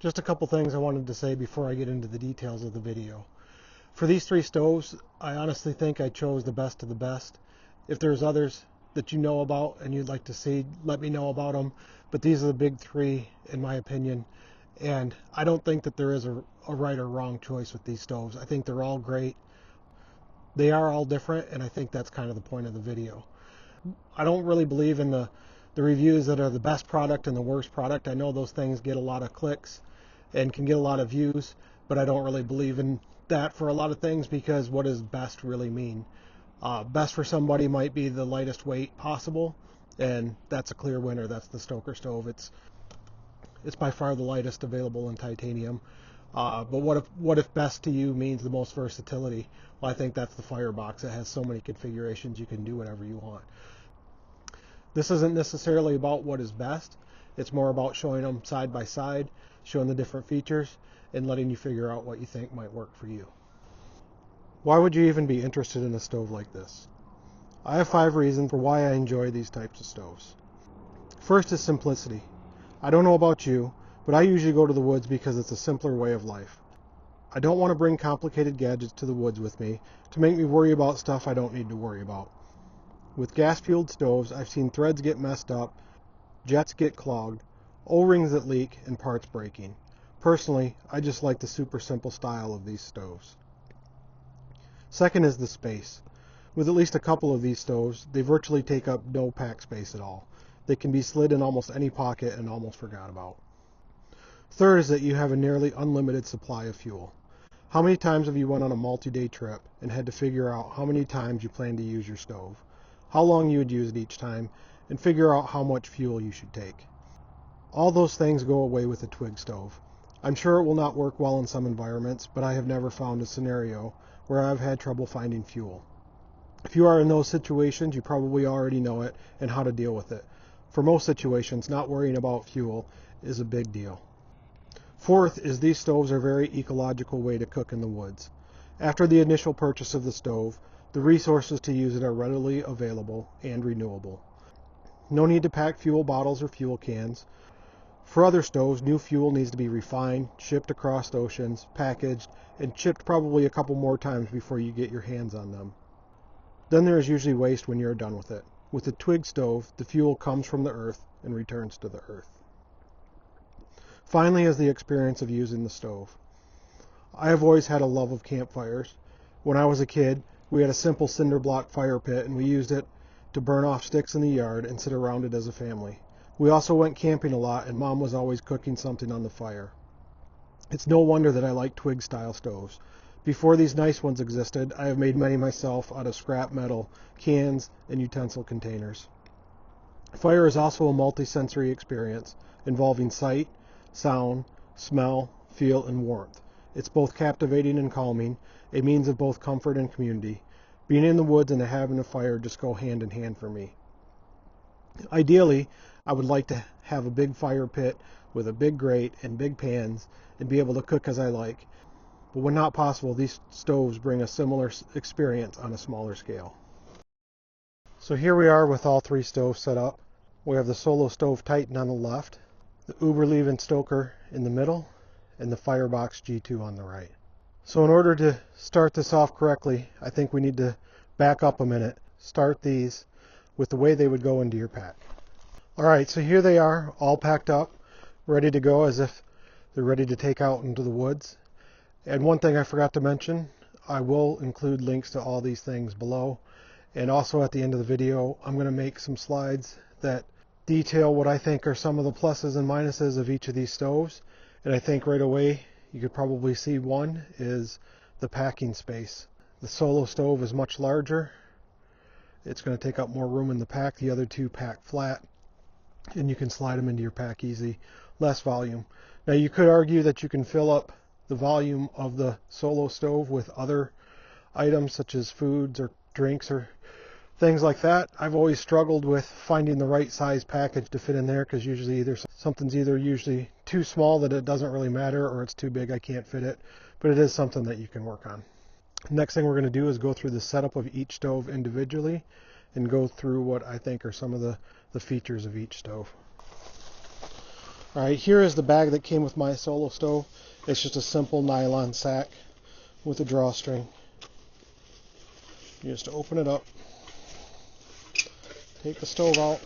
Just a couple things I wanted to say before I get into the details of the video. For these three stoves, I honestly think I chose the best of the best. If there's others that you know about and you'd like to see, let me know about them. But these are the big three, in my opinion. And I don't think that there is a right or wrong choice with these stoves. I think they're all great. They are all different, and I think that's kind of the point of the video. I don't really believe in the reviews that are the best product and the worst product. I know those things get a lot of clicks and can get a lot of views, but I don't really believe in that for a lot of things, because what does best really mean? Best for somebody might be the lightest weight possible, and that's a clear winner. That's the Stoker stove. It's by far the lightest available in titanium. But what if best to you means the most versatility? Well, I think that's the Firebox. It has so many configurations, you can do whatever you want. This isn't necessarily about what is best. It's more about showing them side by side, showing the different features, and letting you figure out what you think might work for you. Why would you even be interested in a stove like this? I have 5 reasons for why I enjoy these types of stoves. First is simplicity. I don't know about you, but I usually go to the woods because it's a simpler way of life. I don't want to bring complicated gadgets to the woods with me to make me worry about stuff I don't need to worry about. With gas-fueled stoves, I've seen threads get messed up, jets get clogged, O-rings that leak, and parts breaking. Personally, I just like the super simple style of these stoves. Second is the space. With at least a couple of these stoves, they virtually take up no pack space at all. They can be slid in almost any pocket and almost forgot about. Third is that you have a nearly unlimited supply of fuel. How many times have you went on a multi-day trip and had to figure out how many times you plan to use your stove, how long you would use it each time, and figure out how much fuel you should take? All those things go away with a Twig stove. I'm sure it will not work well in some environments, but I have never found a scenario where I've had trouble finding fuel. If you are in those situations, you probably already know it and how to deal with it. For most situations, not worrying about fuel is a big deal. Fourth is these stoves are a very ecological way to cook in the woods. After the initial purchase of the stove, the resources to use it are readily available and renewable. No need to pack fuel bottles or fuel cans. For other stoves, new fuel needs to be refined, shipped across oceans, packaged, and shipped probably a couple more times before you get your hands on them. Then there is usually waste when you're done with it. With a Twig stove, the fuel comes from the earth and returns to the earth. Finally is the experience of using the stove. I have always had a love of campfires. When I was a kid, we had a simple cinder block fire pit, and we used it to burn off sticks in the yard and sit around it as a family. We also went camping a lot, and Mom was always cooking something on the fire. It's no wonder that I like Twig style stoves. Before these nice ones existed, I have made many myself out of scrap metal, cans, and utensil containers. Fire is also a multi-sensory experience involving sight, sound, smell, feel, and warmth. It's both captivating and calming, a means of both comfort and community. Being in the woods and having a fire just go hand in hand for me. Ideally, I would like to have a big fire pit with a big grate and big pans and be able to cook as I like. But when not possible, these stoves bring a similar experience on a smaller scale. So here we are with all 3 stoves set up. We have the Solostove Titan on the left, the Uberleben Stoker in the middle, and the Firebox G2 on the right. So in order to start this off correctly, I think we need to back up a minute, start these with the way they would go into your pack. Alright, so here they are, all packed up, ready to go as if they're ready to take out into the woods. And one thing I forgot to mention, I will include links to all these things below. And also at the end of the video, I'm going to make some slides that detail what I think are some of the pluses and minuses of each of these stoves. And I think right away, you could probably see one is the packing space. The Solo stove is much larger. It's going to take up more room in the pack. The other 2 pack flat, and you can slide them into your pack easy. Less volume. Now you could argue that you can fill up the volume of the Solo stove with other items such as foods or drinks or things like that. I've always struggled with finding the right size package to fit in there, because usually something's either usually too small that it doesn't really matter, or it's too big I can't fit it. But it is something that you can work on. Next thing we're going to do is go through the setup of each stove individually and go through what I think are some of the features of each stove. Alright, here is the bag that came with my solo stove. It's just a simple nylon sack with a drawstring. You just open it up, take the stove out,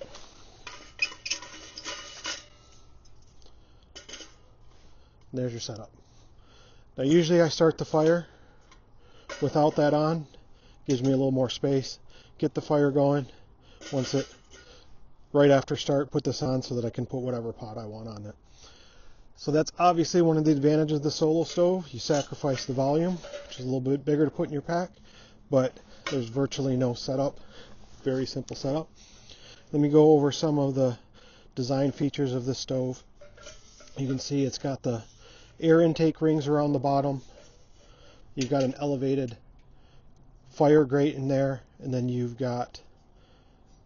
and there's your setup. Now usually I start the fire without that on. Gives me a little more space. Get the fire going. Right after start, put this on so that I can put whatever pot I want on it. So that's obviously one of the advantages of the solo stove. You sacrifice the volume, which is a little bit bigger to put in your pack, but there's virtually no setup. Very simple setup. Let me go over some of the design features of this stove. You can see it's got the air intake rings around the bottom. You've got an elevated fire grate in there, and then you've got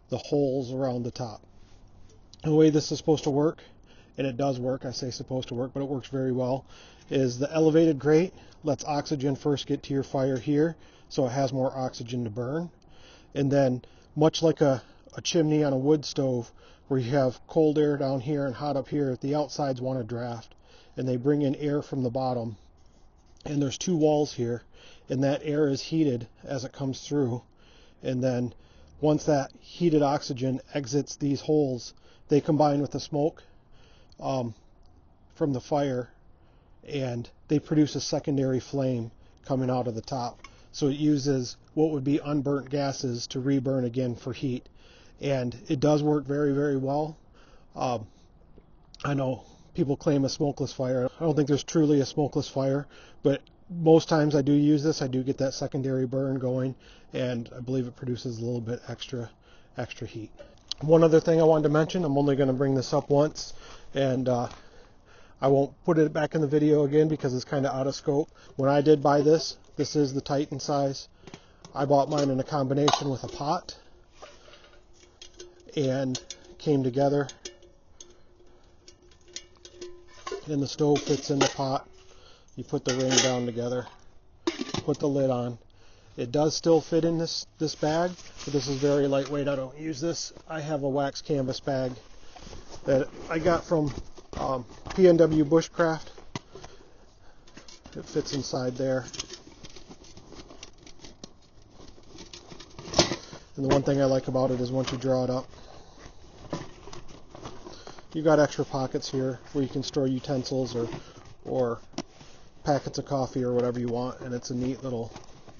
the holes around the top. The way this is supposed to work, and it does work, I say supposed to work, but it works very well, is the elevated grate lets oxygen first get to your fire here, so it has more oxygen to burn. And then, much like a chimney on a wood stove, where you have cold air down here and hot up here, the outsides want to draft, and they bring in air from the bottom. And there's two walls here, and that air is heated as it comes through. And then once that heated oxygen exits these holes, they combine with the smoke from the fire, and they produce a secondary flame coming out of the top. So it uses what would be unburnt gases to reburn again for heat. And it does work very, very well. I know people claim a smokeless fire. I don't think there's truly a smokeless fire, but most times I do use this. I do get that secondary burn going, and I believe it produces a little bit extra heat. One other thing I wanted to mention, I'm only going to bring this up once, and I won't put it back in the video again because it's kind of out of scope. When I did buy this, this is the Titan size. I bought mine in a combination with a pot, and came together, and the stove fits in the pot. You put the ring down together, put the lid on. It does still fit in this bag, but this is very lightweight. I don't use this. I have a wax canvas bag that I got from PNW Bushcraft. It fits inside there. And the one thing I like about it is once you draw it up, you've got extra pockets here where you can store utensils or packets of coffee or whatever you want, and it's a neat little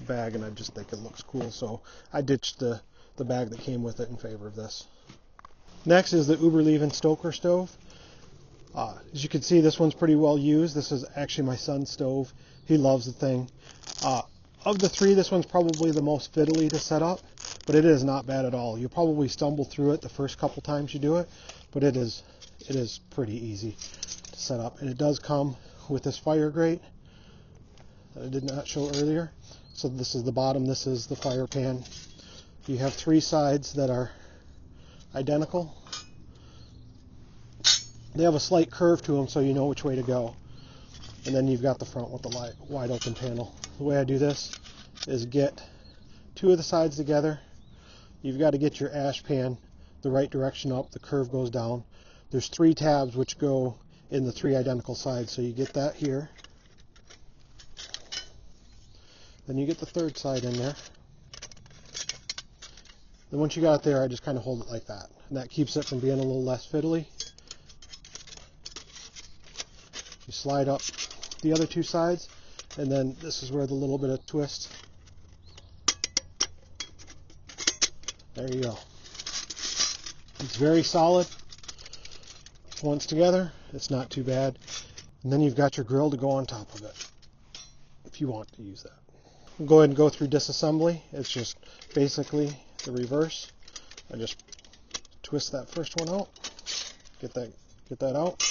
bag, and I just think it looks cool, so I ditched the bag that came with it in favor of this. Next is the Uberleben Stoker stove. As you can see, this one's pretty well used. This is actually my son's stove. He loves the thing. Of the three, this one's probably the most fiddly to set up, but it is not bad at all. You'll probably stumble through it the first couple times you do it, but it is pretty easy to set up. And it does come with this fire grate that I did not show earlier. So this is the bottom, this is the fire pan. You have three sides that are identical. They have a slight curve to them so you know which way to go. And then you've got the front with the wide open panel. The way I do this is get two of the sides together. You've got to get your ash pan the right direction up. The curve goes down. There's three tabs which go in the three identical sides. So you get that here. Then you get the third side in there. Then once you got it there, I just kind of hold it like that. And that keeps it from being a little less fiddly. You slide up the other two sides, and then this is where the little bit of twist. There you go. It's very solid. Once together, it's not too bad. And then you've got your grill to go on top of it, if you want to use that. We'll go ahead and go through disassembly. It's just basically the reverse. I just twist that first one out, get that out.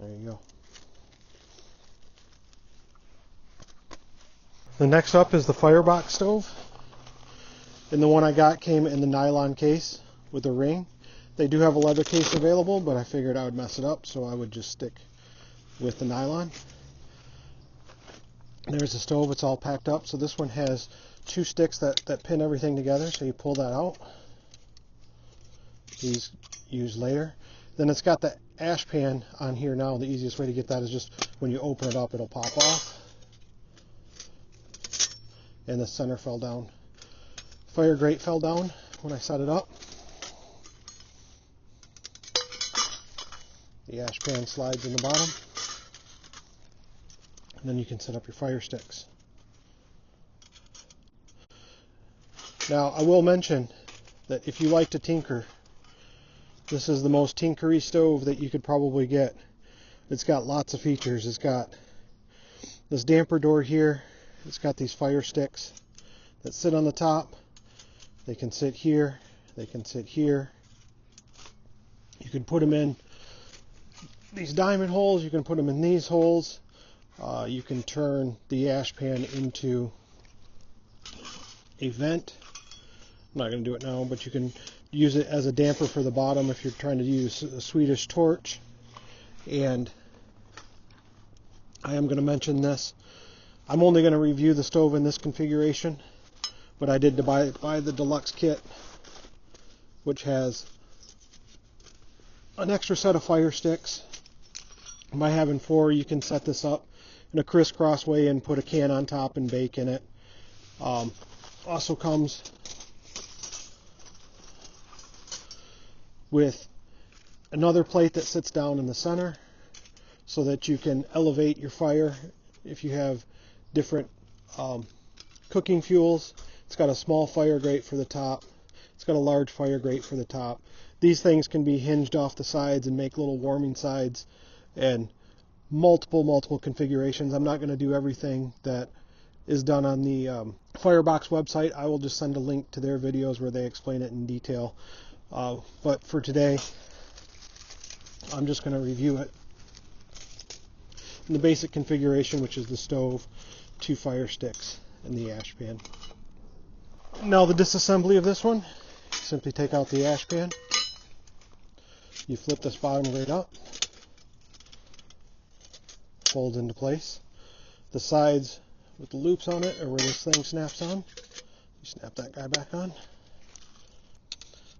There you go. The next up is the Firebox stove. And the one I got came in the nylon case with a ring. They do have a leather case available, but I figured I would mess it up, so I would just stick with the nylon. There's the stove, it's all packed up. So this one has 2 sticks that pin everything together, so you pull that out. These use later. Then it's got the ash pan on here now. The easiest way to get that is just when you open it up, it'll pop off. And the center fell down. Fire grate fell down when I set it up. The ash pan slides in the bottom. And then you can set up your fire sticks. Now, I will mention that if you like to tinker, this is the most tinkery stove that you could probably get. It's got lots of features. It's got this damper door here. It's got these fire sticks that sit on the top. They can sit here. They can sit here. You can put them in these diamond holes. You can put them in these holes. You can turn the ash pan into a vent. I'm not going to do it now, but you can use it as a damper for the bottom if you're trying to use a Swedish torch. And I am going to mention this. I'm only going to review the stove in this configuration, but I did buy the deluxe kit, which has an extra set of fire sticks. By having 4, you can set this up in a crisscross way and put a can on top and bake in it. Also comes with another plate that sits down in the center so that you can elevate your fire if you have different cooking fuels. It's got a small fire grate for the top. It's got a large fire grate for the top. These things can be hinged off the sides and make little warming sides, and multiple configurations. I'm not going to do everything that is done on the Firebox website. I will just send a link to their videos where they explain it in detail. But for today, I'm just going to review it in the basic configuration, which is the stove, 2 fire sticks, and the ash pan. Now the disassembly of this one, simply take out the ash pan. You flip this bottom grate up, folds into place. The sides with the loops on it are where this thing snaps on. You snap that guy back on.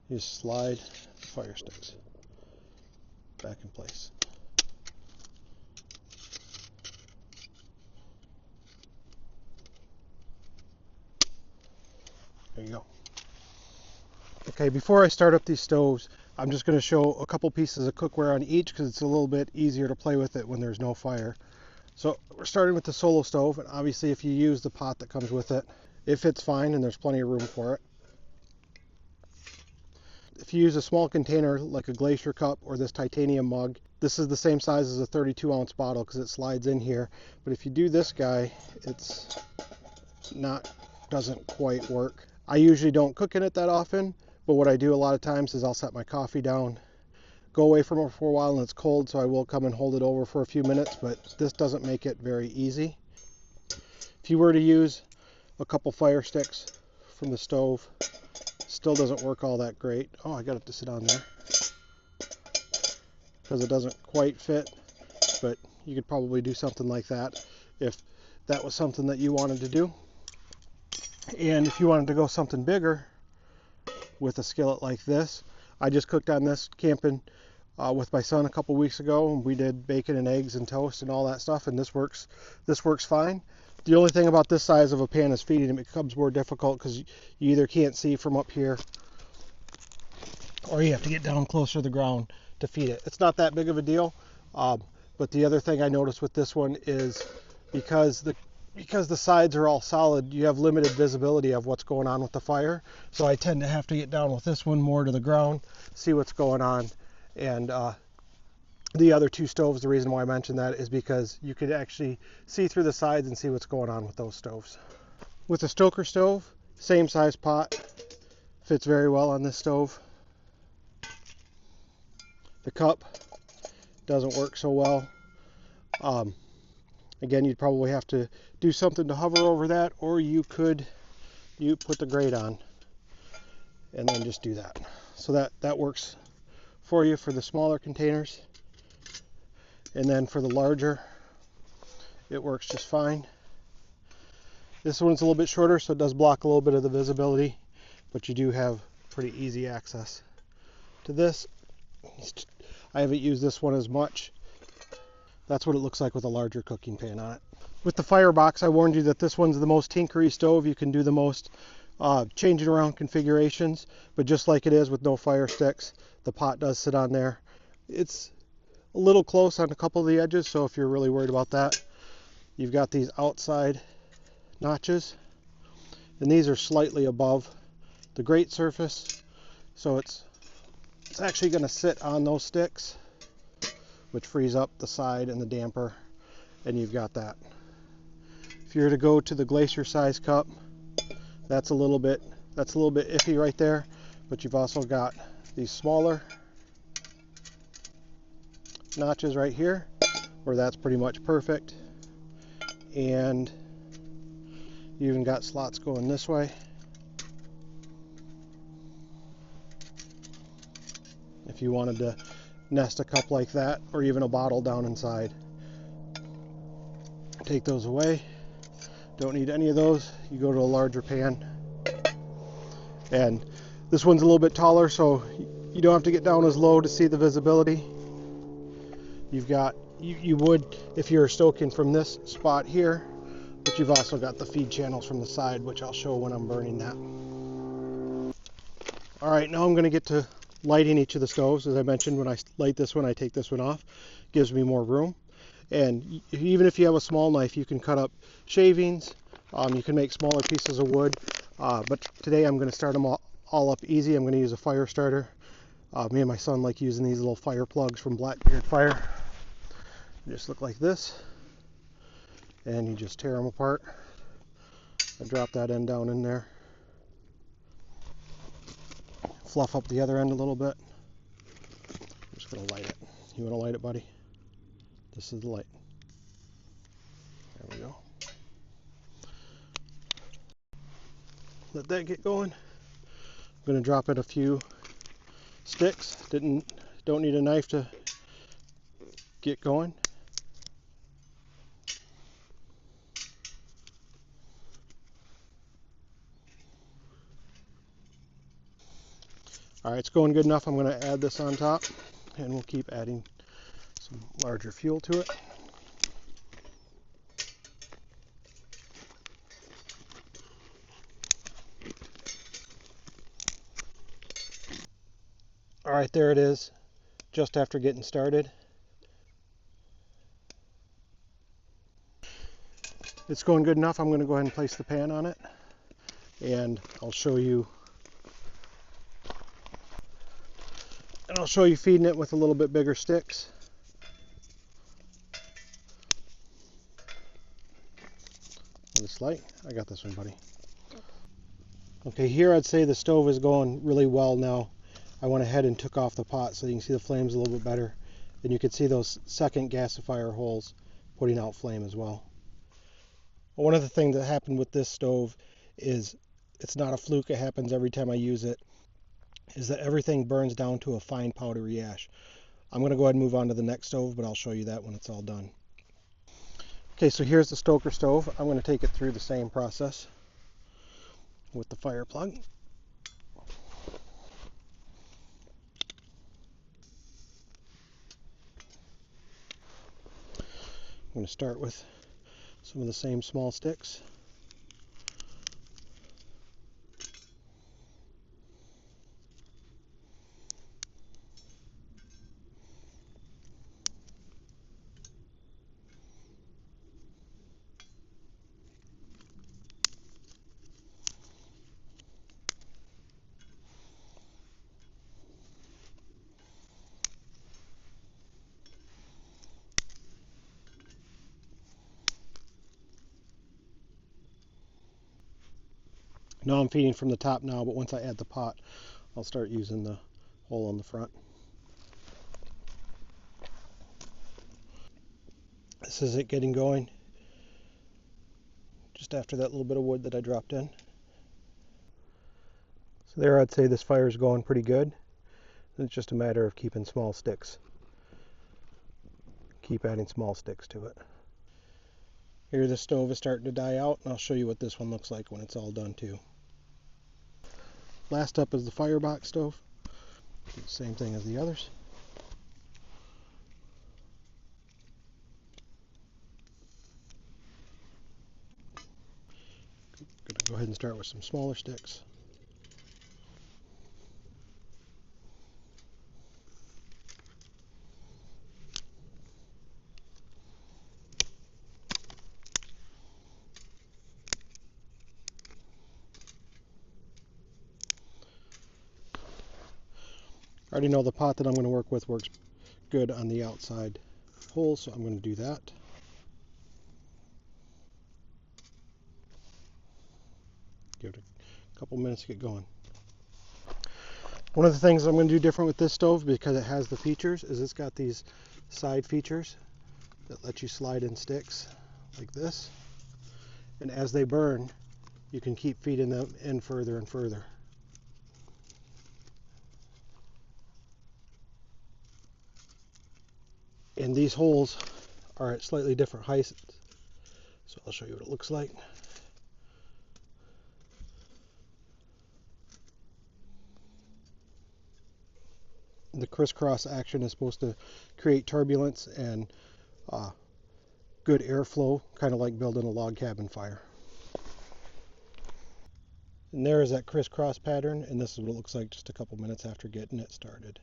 You just slide the fire sticks back in place. There you go. Okay, before I start up these stoves, I'm just going to show a couple pieces of cookware on each because it's a little bit easier to play with it when there's no fire. So we're starting with the Solostove, and obviously if you use the pot that comes with it, it fits fine and there's plenty of room for it. If you use a small container like a glacier cup or this titanium mug, this is the same size as a 32-ounce bottle because it slides in here. But if you do this guy, doesn't quite work. I usually don't cook in it that often, but what I do a lot of times is I'll set my coffee down, go away from it for a while, and it's cold, so I will come and hold it over for a few minutes, but this doesn't make it very easy. If you were to use a couple fire sticks from the stove, still doesn't work all that great. Oh, I got it to sit on there because it doesn't quite fit, but you could probably do something like that if that was something that you wanted to do. And if you wanted to go something bigger with a skillet like this, I just cooked on this camping with my son a couple weeks ago, and we did bacon and eggs and toast and all that stuff, and this works fine. The only thing about this size of a pan is feeding it becomes more difficult because you either can't see from up here or you have to get down closer to the ground to feed it. It's not that big of a deal, but the other thing I noticed with this one is because the sides are all solid, you have limited visibility of what's going on with the fire. So I tend to have to get down with this one more to the ground, see what's going on. And the other 2 stoves, the reason why I mentioned that is because you could actually see through the sides and see what's going on with those stoves. With the Stoker stove, same size pot, fits very well on this stove. The cup doesn't work so well. Again, you'd probably have to do something to hover over that, or you put the grate on and then just do that. So that works for you for the smaller containers. And then for the larger, it works just fine. This one's a little bit shorter, so it does block a little bit of the visibility, but you do have pretty easy access to this. I haven't used this one as much. That's what it looks like with a larger cooking pan on it. With the Firebox, I warned you that this one's the most tinkery stove. You can do the most changing around configurations, but just like it is with no fire sticks, the pot does sit on there. It's a little close on a couple of the edges, so if you're really worried about that, you've got these outside notches, and these are slightly above the grate surface, so it's actually going to sit on those sticks, which frees up the side and the damper, and you've got that. If you were to go to the glacier size cup, that's a little bit iffy right there, but you've also got these smaller notches right here where that's pretty much perfect, and you even got slots going this way if you wanted to nest a cup like that, or even a bottle down inside. Take those away. Don't need any of those. You go to a larger pan, and this one's a little bit taller, so you don't have to get down as low to see the visibility. You've got, you would if you're stoking from this spot here, but you've also got the feed channels from the side, which I'll show when I'm burning that. All right, now I'm going to get to lighting each of the stoves. As I mentioned, when I light this one, I take this one off. Gives me more room. And even if you have a small knife, you can cut up shavings. You can make smaller pieces of wood. But today I'm going to start them all up easy. I'm going to use a fire starter. Me and my son like using these little fire plugs from Blackbeard Fire. They just look like this. And you just tear them apart. I drop that end down in there. Fluff up the other end a little bit. I'm just going to light it. You want to light it, buddy? This is the light. There we go. Let that get going. I'm going to drop in a few sticks. Don't need a knife to get going. All right, it's going good enough. I'm going to add this on top, and we'll keep adding some larger fuel to it. All right, there it is, just after getting started. It's going good enough. I'm going to go ahead and place the pan on it, and I'll show you feeding it with a little bit bigger sticks. This light, I got this one, buddy. Okay, here I'd say the stove is going really well now. I went ahead and took off the pot so you can see the flames a little bit better, and you can see those second gasifier holes putting out flame as well. One of the things that happened with this stove is, it's not a fluke, it happens every time I use it, is that everything burns down to a fine powdery ash. I'm going to go ahead and move on to the next stove, but I'll show you that when it's all done. Okay, so here's the Stoker stove. I'm going to take it through the same process with the fire plug. I'm going to start with some of the same small sticks. Now I'm feeding from the top now, but once I add the pot, I'll start using the hole on the front. This is it getting going, just after that little bit of wood that I dropped in. So there I'd say this fire is going pretty good. It's just a matter of keeping small sticks keep adding small sticks to it. Here the stove is starting to die out, and I'll show you what this one looks like when it's all done too. Last up is the Firebox stove. Do the same thing as the others. Gonna go ahead and start with some smaller sticks. I already know the pot that I'm going to work with works good on the outside hole, so I'm going to do that. Give it a couple minutes to get going. One of the things I'm going to do different with this stove, because it has the features, is it's got these side features that let you slide in sticks like this. And as they burn, you can keep feeding them in further and further. And these holes are at slightly different heights, so I'll show you what it looks like. The crisscross action is supposed to create turbulence and good airflow, kind of like building a log cabin fire. And there is that crisscross pattern, and this is what it looks like just a couple minutes after getting it started.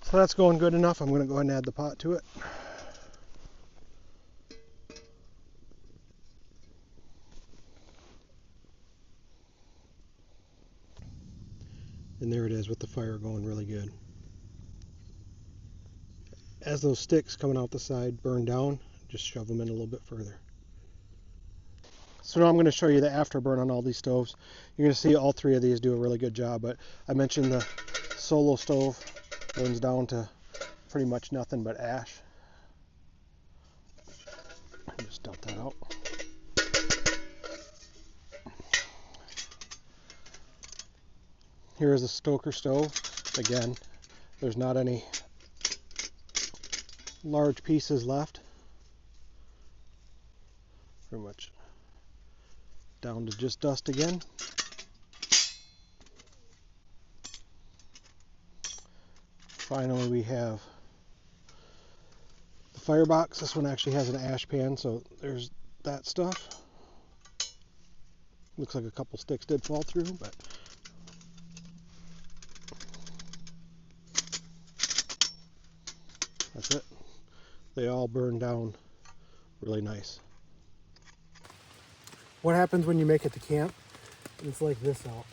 So that's going good enough. I'm going to go ahead and add the pot to it. And there it is with the fire going really good. As those sticks coming out the side burn down, just shove them in a little bit further. So now I'm going to show you the afterburn on all these stoves. You're going to see all three of these do a really good job, but I mentioned the Solostove burns down to pretty much nothing but ash. Just dump that out. Here is a Stoker stove. Again, there's not any large pieces left. Pretty much down to just dust again. Finally, we have the Firebox. This one actually has an ash pan, so there's that stuff. Looks like a couple sticks did fall through, but that's it. They all burn down really nice. What happens when you make it to camp? It's like this out.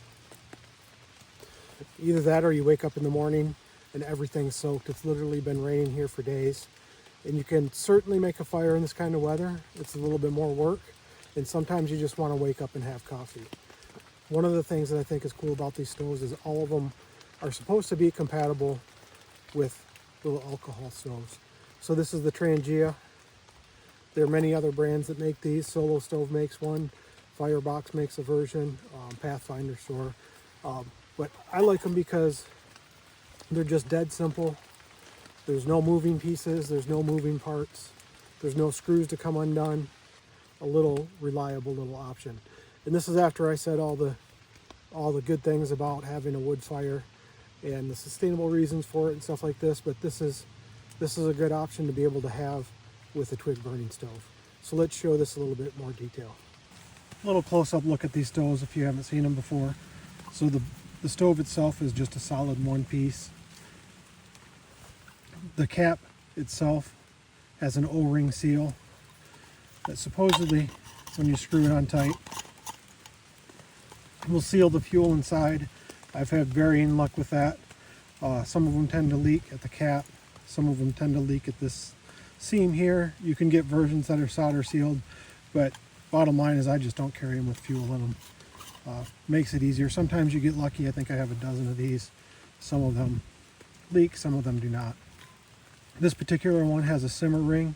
Either that or you wake up in the morning and everything's soaked. It's literally been raining here for days. And you can certainly make a fire in this kind of weather. It's a little bit more work. And sometimes you just want to wake up and have coffee. One of the things that I think is cool about these stoves is all of them are supposed to be compatible with little alcohol stoves. So this is the Trangia. There are many other brands that make these. Solostove makes one. Firebox makes a version. Pathfinder store. But I like them because they're just dead simple. There's no moving pieces. There's no moving parts. There's no screws to come undone. A little reliable little option. And this is after I said all the good things about having a wood fire and the sustainable reasons for it and stuff like this. But this is a good option to be able to have with a Twig burning stove. So let's show this a little bit more detail. A little close-up look at these stoves if you haven't seen them before. So the stove itself is just a solid one piece. The cap itself has an O-ring seal that supposedly, when you screw it on tight, will seal the fuel inside. I've had varying luck with that. Some of them tend to leak at the cap. Some of them tend to leak at this seam here. You can get versions that are solder sealed, but bottom line is I just don't carry them with fuel in them. Makes it easier. Sometimes you get lucky. I think I have a dozen of these. Some of them leak, some of them do not. This particular one has a simmer ring,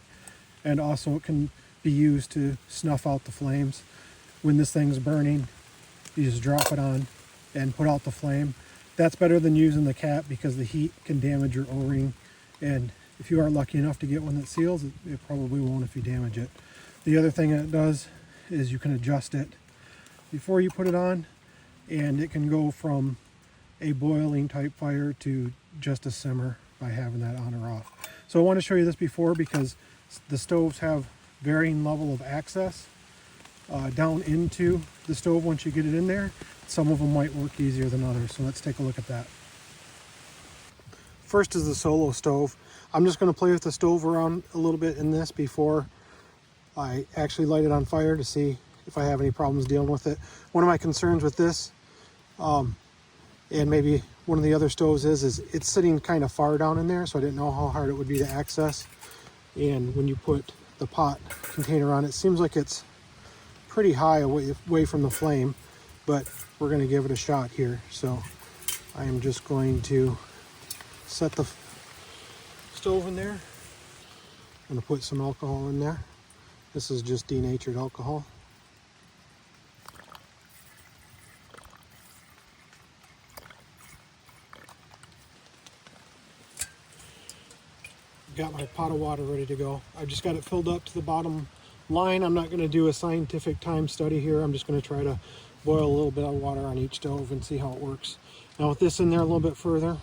and also it can be used to snuff out the flames. When this thing's burning, you just drop it on and put out the flame. That's better than using the cap because the heat can damage your O-ring And if you are lucky enough to get one that seals, it probably won't if you damage it. The other thing that it does is you can adjust it before you put it on, and it can go from a boiling type fire to just a simmer by having that on or off. So I want to show you this before because the stoves have varying level of access down into the stove once you get it in there. Some of them might work easier than others, so let's take a look at that. First is the solo stove. I'm just going to play with the stove around a little bit in this before I actually light it on fire to see if I have any problems dealing with it. One of my concerns with this, and maybe one of the other stoves is it's sitting kind of far down in there, so I didn't know how hard it would be to access. And when you put the pot container on, it seems like it's pretty high away from the flame, but we're going to give it a shot here. So I am just going to set the stove in there. I'm going to put some alcohol in there. This is just denatured alcohol. Got my pot of water ready to go. I just got it filled up to the bottom line. I'm not going to do a scientific time study here. I'm just going to try to boil a little bit of water on each stove and see how it works. Now with this in there a little bit further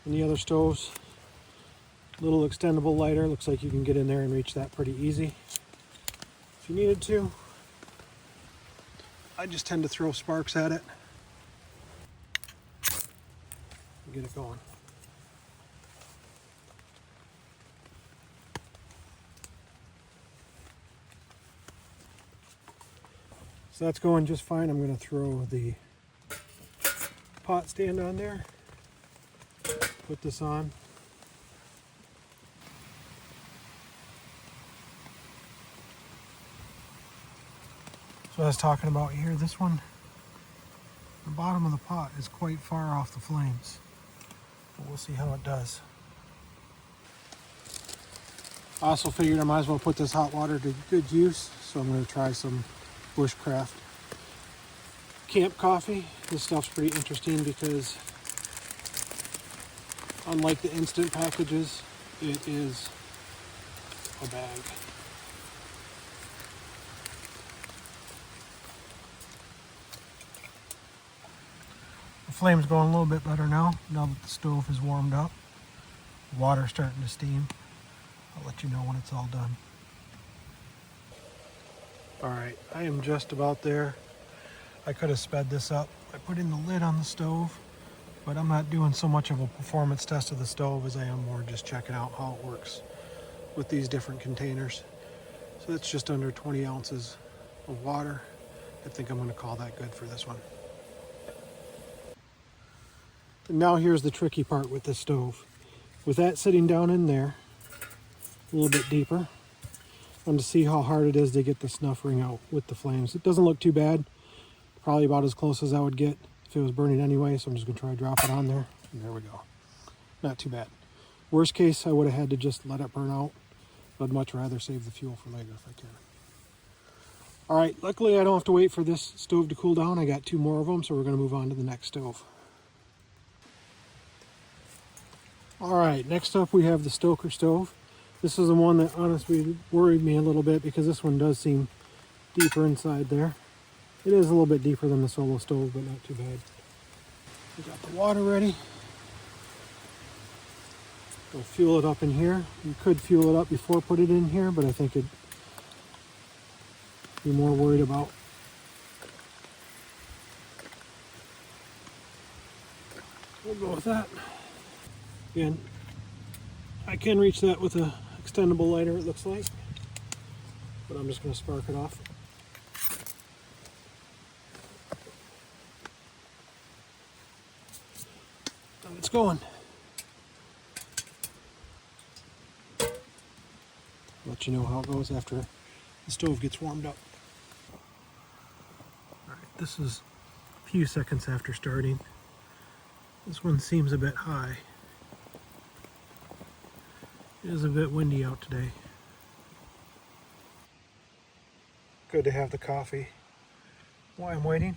than the other stoves, little extendable lighter, looks like you can get in there and reach that pretty easy if you needed to. I just tend to throw sparks at it and get it going. So that's going just fine. I'm going to throw the pot stand on there, put this on. So I was talking about here, this one, the bottom of the pot is quite far off the flames. But we'll see how it does. I also figured I might as well put this hot water to good use, so I'm going to try some bushcraft camp coffee. This stuff's pretty interesting because unlike the instant packages, it is a bag. The flame's going a little bit better now that the stove is warmed up. The water's starting to steam. I'll let you know when it's all done. Alright, I am just about there. I could have sped this up. I put in the lid on the stove, but I'm not doing so much of a performance test of the stove as I am more just checking out how it works with these different containers. So that's just under 20 ounces of water. I think I'm going to call that good for this one. And now here's the tricky part with this stove. With that sitting down in there, a little bit deeper, to see how hard it is to get the snuff ring out with the flames. It doesn't look too bad, probably about as close as I would get if it was burning anyway, so I'm just going to try to drop it on there, and there we go. Not too bad. Worst case, I would have had to just let it burn out, but I'd much rather save the fuel for later if I can. Alright, luckily I don't have to wait for this stove to cool down. I got 2 more of them, so we're going to move on to the next stove. Alright, next up we have the Stoker stove. This is the one that honestly worried me a little bit because this one does seem deeper inside there. It is a little bit deeper than the Solo stove, but not too bad. We got the water ready. We'll fuel it up in here. You could fuel it up before put it in here, but I think it'd be more worried about we'll go with that. Again, I can reach that with a extendable lighter, it looks like, but I'm just going to spark it off. And it's going. Let you know how it goes after the stove gets warmed up. Alright, this is a few seconds after starting. This one seems a bit high. It is a bit windy out today. Good to have the coffee while I'm waiting.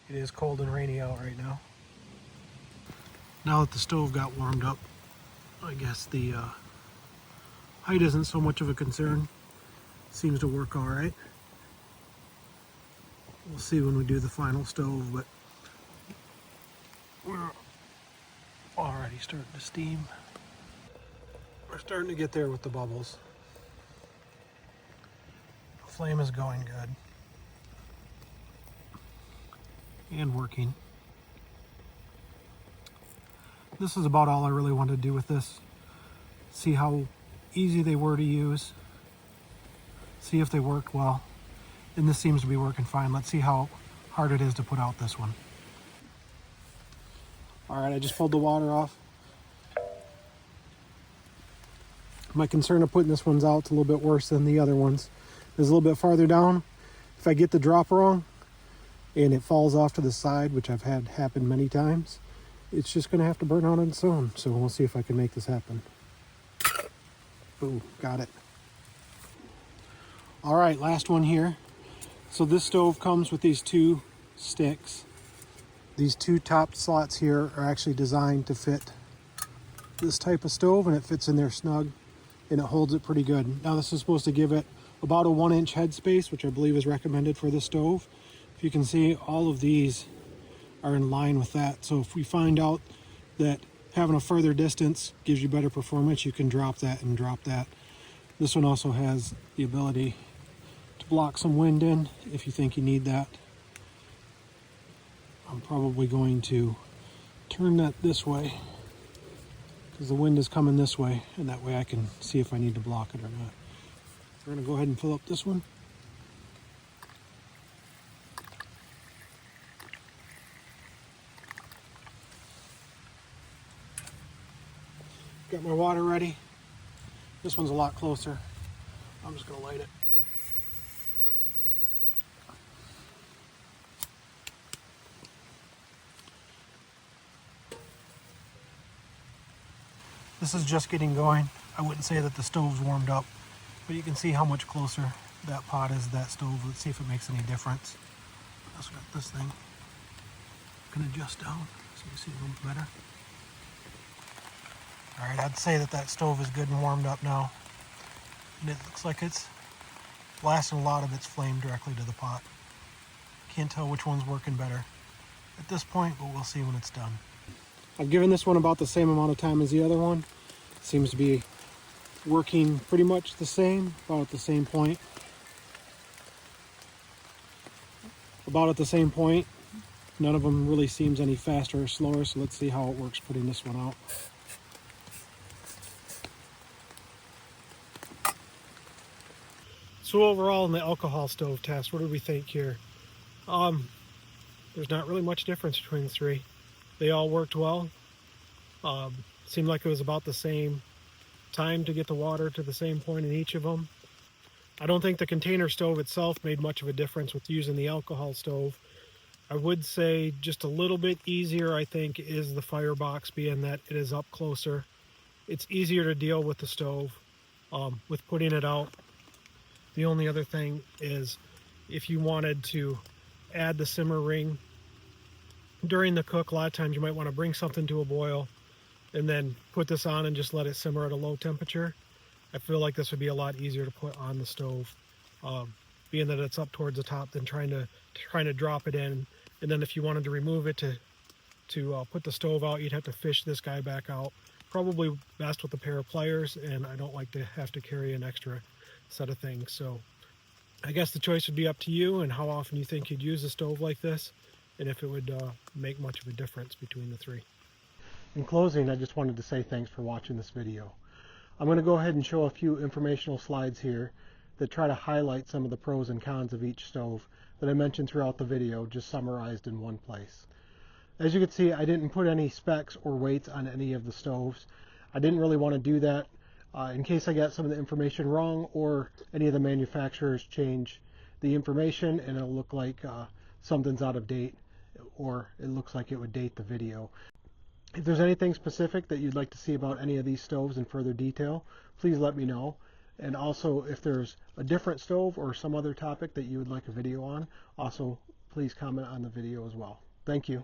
It is cold and rainy out right now. Now that the stove got warmed up, I guess the height isn't so much of a concern. Seems to work all right. We'll see when we do the final stove, but we're already starting to steam. We're starting to get there with the bubbles. The flame is going good and working. This is about all I really wanted to do with this. See how easy they were to use. See if they work well. And this seems to be working fine. Let's see how hard it is to put out this one. All right, I just pulled the water off. My concern of putting this one's out is a little bit worse than the other ones. It's a little bit farther down. If I get the drop wrong and it falls off to the side, which I've had happen many times, it's just gonna have to burn out on its own. So we'll see if I can make this happen. Ooh, got it. All right, last one here. So this stove comes with these two sticks. These two top slots here are actually designed to fit this type of stove, and it fits in there snug and it holds it pretty good. Now this is supposed to give it about a 1-inch headspace, which I believe is recommended for the stove. If you can see, all of these are in line with that. So if we find out that having a further distance gives you better performance, you can drop that and drop that. This one also has the ability to block some wind in if you think you need that. I'm probably going to turn that this way because the wind is coming this way, and that way I can see if I need to block it or not. We're going to go ahead and fill up this one. Got my water ready. This one's a lot closer. I'm just going to light it. This is just getting going. I wouldn't say that the stove's warmed up, but you can see how much closer that pot is to that stove. Let's see if it makes any difference. Let's get this thing. I can adjust down so you see a little bit better. All right, I'd say that that stove is good and warmed up now. And it looks like it's blasting a lot of its flame directly to the pot. Can't tell which one's working better at this point, but we'll see when it's done. I've given this one about the same amount of time as the other one. Seems to be working pretty much the same, about at the same point. About at the same point. None of them really seems any faster or slower, so let's see how it works putting this one out. So overall in the alcohol stove test, what do we think here? There's not really much difference between the three. They all worked well. Seemed like it was about the same time to get the water to the same point in each of them. I don't think the container stove itself made much of a difference with using the alcohol stove. I would say just a little bit easier, I think, is the Firebox, being that it is up closer. It's easier to deal with the stove with putting it out. The only other thing is if you wanted to add the simmer ring during the cook, a lot of times you might want to bring something to a boil and then put this on and just let it simmer at a low temperature. I feel like this would be a lot easier to put on the stove, being that it's up towards the top than trying to drop it in. And then if you wanted to remove it to put the stove out, you'd have to fish this guy back out. Probably best with a pair of pliers, and I don't like to have to carry an extra set of things. So I guess the choice would be up to you and how often you think you'd use a stove like this, and if it would make much of a difference between the three. In closing, I just wanted to say thanks for watching this video. I'm going to go ahead and show a few informational slides here that try to highlight some of the pros and cons of each stove that I mentioned throughout the video, just summarized in one place. As you can see, I didn't put any specs or weights on any of the stoves. I didn't really want to do that in case I got some of the information wrong or any of the manufacturers change the information and it'll look like something's out of date, or it looks like it would date the video. If there's anything specific that you'd like to see about any of these stoves in further detail, please let me know. And also, if there's a different stove or some other topic that you would like a video on, also please comment on the video as well. Thank you.